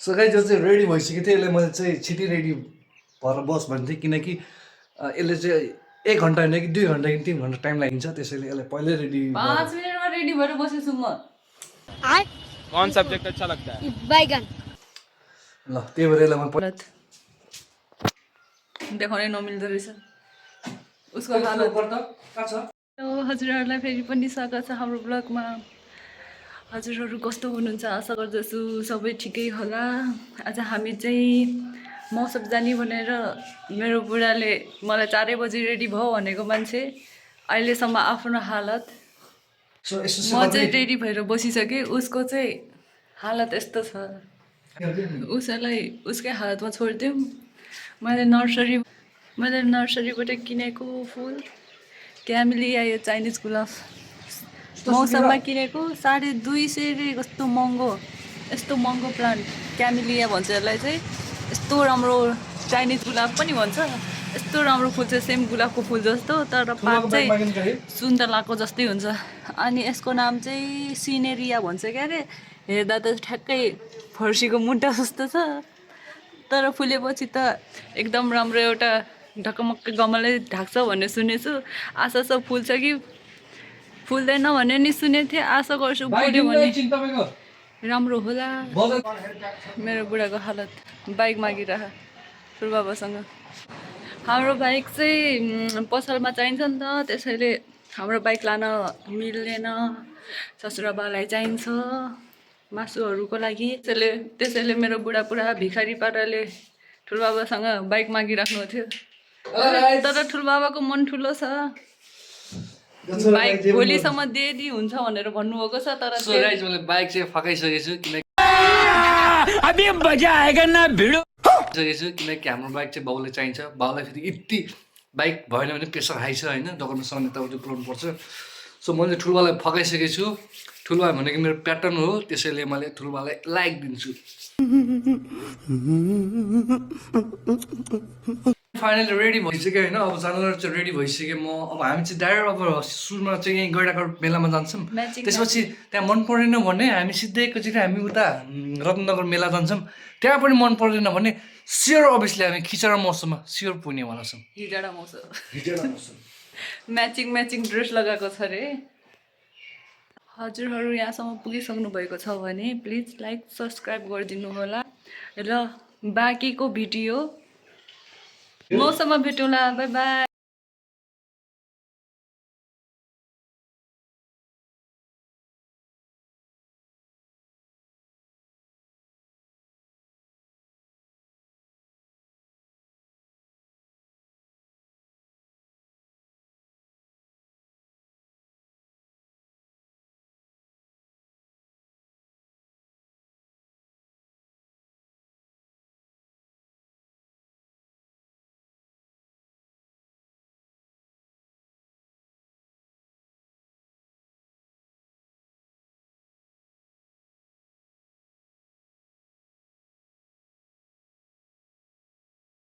so guys यो चाहिँ ready भइसकेको थियो यसलाई मैले चाहिँ छिटै रेडी भएर बस भन्थेँ किनकि यसले चाहिँ 1 घन्टा होइन कि 2 घन्टा कि 3 घन्टा टाइम लाग्छ त्यसैले यसलाई पहिल्यै रेडी 5 मिनटमा रेडी भएर बसेछु म कौन सब्जेक्ट अच्छा लगता है बैगन ल त्यही भएर यसलाई म देखाउनै नमिल्दो रहेछ उसको हालत हजुरहरूलाई फेरि पनि स्वागत छ हाम्रो ब्लगमा हजुरहरू कस्तो हुनुहुन्छ आशा गर्दछु सबै ठिकै होला आज हामी चाहिँ मौसम जाने भनेर मेरो बुढाले मलाई 4 बजी रेडी भयो भनेको मान्छे अहिलेसम्म आफ्नो हालत म चाहिँ रेडी भएर बसिसकेँ उसको चाहिँ हालत यस्तो छ उसलाई उसकै हालतमा छोडिदिउँ मैले नर्सरीबाट किनेको फुल क्यामेलिया यो चाइनिज गुलाब मौसममा किनेको 250 रे कस्तो महँगो यस्तो महँगो प्लान्ट क्यामेलिया भन्छ यसलाई चाहिँ यस्तो राम्रो चाइनिज गुलाब पनि भन्छ यस्तो राम्रो फुल चाहिँ सेम गुलाबको फुल जस्तो तर पात चाहिँ सुन्तलाको जस्तै हुन्छ अनि यसको नाम चाहिँ सिनेरिया भन्छ क्या अरे हेर्दा त ठ्याक्कै फर्सीको मुन्टा जस्तो छ तर फुलेपछि त एकदम राम्रो एउटा ढकमक्क गमलै ढाक्छ भन्ने सुनेछु आशा छ फुल्छ कि फुल्दैन भन्ने नि सुनेको थिएँ आशा गर्छु फुल्यो भने राम्रो होला मेरो बुढाको हालत बाइक मागिरह ठुलबाबासँग हाम्रो बाइक चाहिँ पसलमा चाहिन्छ नि त त्यसैले हाम्रो बाइक लान मिल्दैन ससुराबालाई चाहिन्छ मासुहरूको लागि त्यसैले मेरो बुढा पुरा भिखारी पाराले ठुलबाबासँग बाइक मागिराख्नु थियो तर ठुलबाबाको मन ठुलो छ बाइक भोलिसम्म दिएदी हुन्छ भनेर भन्नुभएको छ तर मैले बाइक चाहिँ फकाइसकेको छु किनकि हाम्रो बाइक चाहिँ बाउले चाहिन्छ बाउलाई फेरि यति बाइक भएन भने प्रेसर हाई छ होइन दोकानसँग यताउति पुऱ्याउनु पर्छ सो मैले ठुलबालाई फकाइसकेको छु ठुलबा भनेको मेरो प्याटर्न हो त्यसैले मैले ठुलबालाई लाइक दिन्छु फाइनली रेडी भइसक्यो होइन अब जानलाई चाहिँ रेडी भइसक्यो म अब हामी चाहिँ डाइरेक्ट अब सुरुमा चाहिँ यहीँ गैँडाकोट मेलामा जान्छौँ त्यसपछि त्यहाँ मन परेन भने हामी सिधै एकैचोटि हामी उता रत्नगर मेला जान्छौँ त्यहाँ पनि मन पर्दैन भने स्योर अभियसली हामी खिचडा मौसममा स्योर पुग्नेवाला छौँ हिजडा मौसम म्याचिङ ड्रेस लगाएको छ अरे हजुरहरू यहाँसम्म पुगिसक्नु भएको छ भने प्लिज लाइक सब्सक्राइब गरिदिनु होला र बाँकीको भिडियो मौसममा भेटौँला bye bye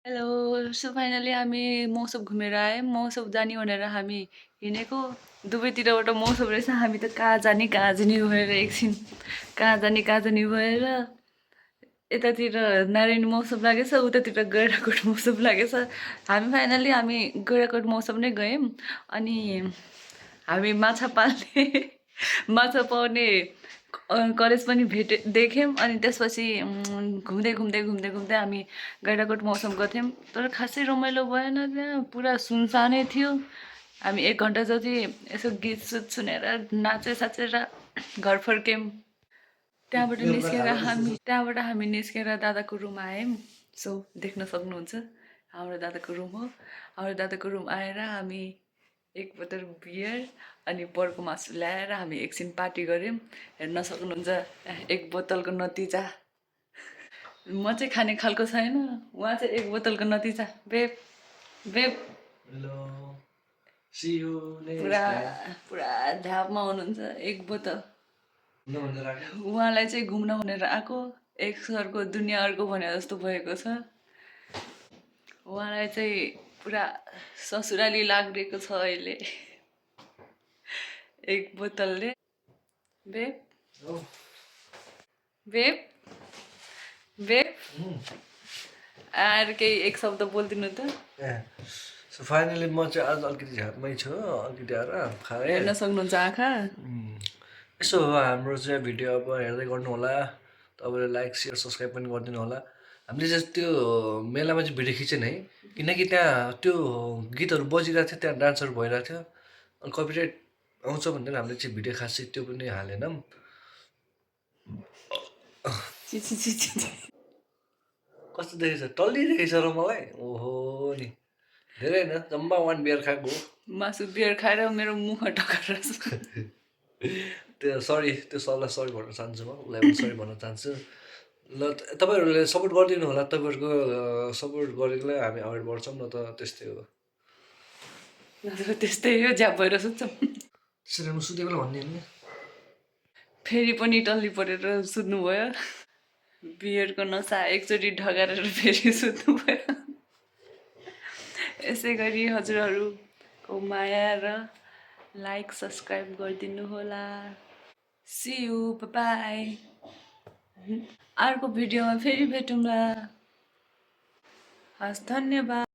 hello so finally हामी मौसम घुमेर आयौँ मौसम जाने भनेर हामी हिँडेको दुवैतिरबाट मौसम रहेछ हामी त कहाँ जाने भएर एकछिन कहाँ जाने भएर यतातिर नारायणी मौसम लागेछ उतातिर गैँडाकोट मौसम लागेछ हामी फाइनली गैँडाकोट मौसम नै गयौँ अनि हामी माछा पाउने कलेज पनि देख्यौँ अनि त्यसपछि घुम्दै हामी गैँडाकोट मौसम गर्थ्यौँ तर खासै रमाइलो भएन त्यहाँ पुरा सुनसानै थियो हामी 1 घन्टा जति यसो गीत सुत सुनेर नाचेर घर फर्क्यौँ त्यहाँबाट हामी निस्केर दादाको रुम आयौँ सो देख्न सक्नुहुन्छ हाम्रो दादाको रुम हो हाम्रो दादाको रुम आएर हामी 1 बोतल बियर अनि पोर्कको मासु ल्याएर हामी एकछिन पार्टी गऱ्यौँ हेर्न सक्नुहुन्छ 1 बोतलको नतिजा म चाहिँ खाने खालको छैन उहाँ चाहिँ 1 बोतलको नतिजा बेब हेलो सी यू पुरा ढापमा हुनुहुन्छ 1 बोतल उहाँलाई चाहिँ घुम्न भनेर आएको एक सरको दुनियाँ अर्को भने जस्तो भएको छ उहाँलाई चाहिँ पुरा ससुराली लाग्दिएको छ अहिले 1 बोतलले बेब बेब आएर केही एक शब्द बोलिदिनु त सो फाइनली म चाहिँ आज अलिकति झापमै छु अलिकति आएर खाएँ हेर्न सक्नुहुन्छ आँखा यसो हो हाम्रो चाहिँ भिडियो अब हेर्दै गर्नु होला तपाईँले लाइक सेयर सब्सक्राइब पनि गरिदिनु होला हामीले चाहिँ त्यो मेलामा चाहिँ भिडियो खिचेन है किनकि त्यहाँ त्यो गीतहरू बजिरहेको थियो त्यहाँ डान्सहरू भइरहेको थियो अनि कपिराइट आउँछ भनेर हामीले चाहिँ भिडियो खास चाहिँ त्यो पनि हालेनौँ कस्तो देखेछ टल्ली देखेछ र मलाई ओहो नि धेरै होइन जम्मा 1 बियर खाएको मासु बियर खाएर मेरो मुख टकाएर त्यो सरी त्यो सरलाई सरी भन्न चाहन्छु म उसलाई पनि सरी भन्न चाहन्छु ल तपाईँहरूले सपोर्ट गरिदिनु होला तपाईँहरूको सपोर्ट गरेकोलाई हामी अगाडि बढ्छौँ न त त्यस्तै हो त्यस्तै हो झ्याप भएर सुत्छौँ त्यसरी म सुतेको बेला भन्ने नि फेरि पनि टल्ली परेर सुत्नुभयो बियरको नसा एकचोटि ढगारेर फेरि सुत्नुभयो यसै गरी हजुरहरूको माया र लाइक सब्सक्राइब गरिदिनु होला सी यू बाई अर्को भिडियोमा फेरि भेटौँला हस् धन्यवाद